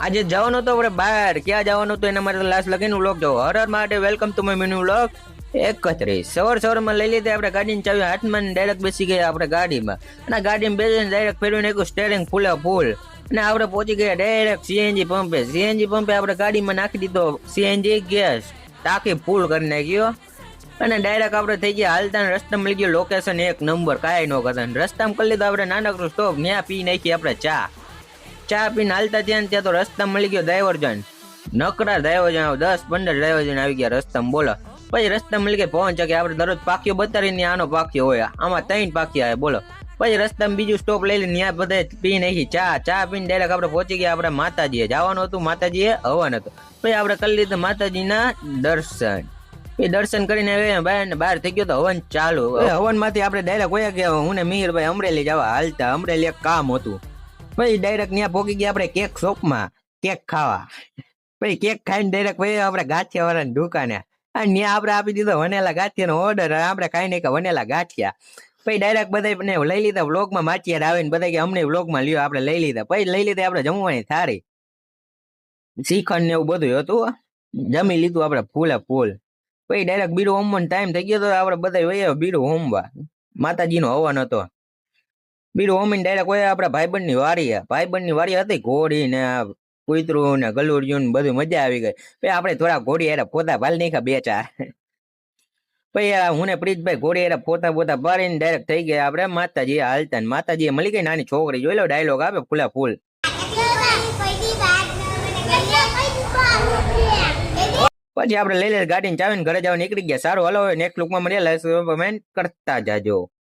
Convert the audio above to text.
આજે જવાનું તો આપણે બહાર ક્યાં જવાનું તો એના માટે લાસ્ટ લગીને વ્લોગ જોવો. હર માટે welcome to my mini vlog 31. સવારમાં લઈ લીધી આપણે ગાડીની ચાવી હાથમાં, ડાયરેક્ટ બેસી ગયા આપણે ગાડીમાં. અને ગાડીમાં બેસીને ડાયરેક્ટ ફેરવીને નાખ્યું સ્ટેરિંગ ફૂલે ફૂલ. અને આપણે પહોંચી ગયા ડાયરેક્ટ સીએનજી પંપે. સીએનજી પંપે આપણે ગાડીમાં નાખી દીધો સીએનજી ગેસ, ટાંકી ફૂલ કરી નાખ્યો. અને ડાયરેક્ટ આપણે થઈ ગયા હાલતા. રસ્તામાં મળી ગયો લોકેશન એક નંબર, કાંઈ ન કરતા. રસ્તામાં કરી લીધો આપણે નાનકડું સ્ટોપ, ત્યાં પી નાખી આપણે ચા પીને હાલતા ત્યાં તો રસ્તા મળી ગયો ડાયવર્જન. નકરા ડાયવર્જન 10-15 ડાયવર્જન આવી ગયા રસ્તામાં, બોલો. પછી રસ્તા મળી ગઈ પવન ચક્કી. આપણે દરરોજ પાક્યો બતાવીને આનો પાક્યો હોય, આમાં 3 પાક્યા આવે, બોલો. પછી રસ્તામાં બીજું સ્ટોપ લઈ લઈને ત્યાં બધા પી નાખી ચા પીને ડાયરેક્ટ આપણે પહોંચી ગયા આપણે માતાજીએ. જવાનું હતું માતાજીએ, હવન હતો. પછી આપણે કરી લીધું માતાજીના દર્શન. એ દર્શન કરીને બહાર થઈ ગયો તો હવન ચાલુ. હવન માંથી આપણે ડાયરેક્ટ હોયા ગયા હું ને મિહિરભાઈ અમરેલી જવા હાલતા. અમરેલી એક કામ હતું. પછી ડાયરેક્ટ ત્યાં પહોંચી ગયા આપણે કેક શોપમાં કેક ખાવા. પછી કેક ખાઈને ડાયરેક્ટ ભાઈ આપણે ગાંઠિયા વાળાની દુકાને. અને ત્યાં આપણે આપી દીધો વનેલા ગાંઠિયાનો ઓર્ડર. આપણે ખાઈ નહીં કે વનેલા ગાંઠિયા. પછી ડાયરેક્ટ બધા લઈ લીધા વ્લોગમાં. માચિયાર આવીને બધા કે અમને વ્લોગમાં લ્યો, આપણે લઈ લીધા. પછી લઈ લીધા આપણે જમવાની થાળી, શ્રીખંડ ને એવું બધું હતું. જમી લીધું આપણે ફૂલે ફૂલ. પછી ડાયરેક્ટ બીડું હોમવાનો ટાઈમ થઈ ગયો તો આપણે બધા વયા બીડું હોમવા. માતાજીનો હવન હતો. બીડું હોમીને ડાયરેક્ટ હોય આપણા ભાઈબંધની વારી હતી. ઘોડી ને કૂતરું ને ગલુડિયું ને બધું, મજા આવી ગઈ. પછી આપણે થોડા ઘોડી એરા પોતા ભાલ નાખ્યા 2-4. પછી હું ને પ્રીતભાઈ ઘોડી એરા પોતા પાડીને ડાયરેક્ટ થઈ ગયા આપણે માતાજી હાલતા. માતાજીએ મળી ગઈ નાની છોકરી. જોઈ લો ડાયલોગ આપે ફૂલા ફૂલ. પછી આપણે લઈ લે ગાડીને ચાવીને ઘરે જવા નીકળી ગયા. સારું, હલો નેક્સ્ટ લુકમાં મળીએ. લાઈક કરતા જાજો.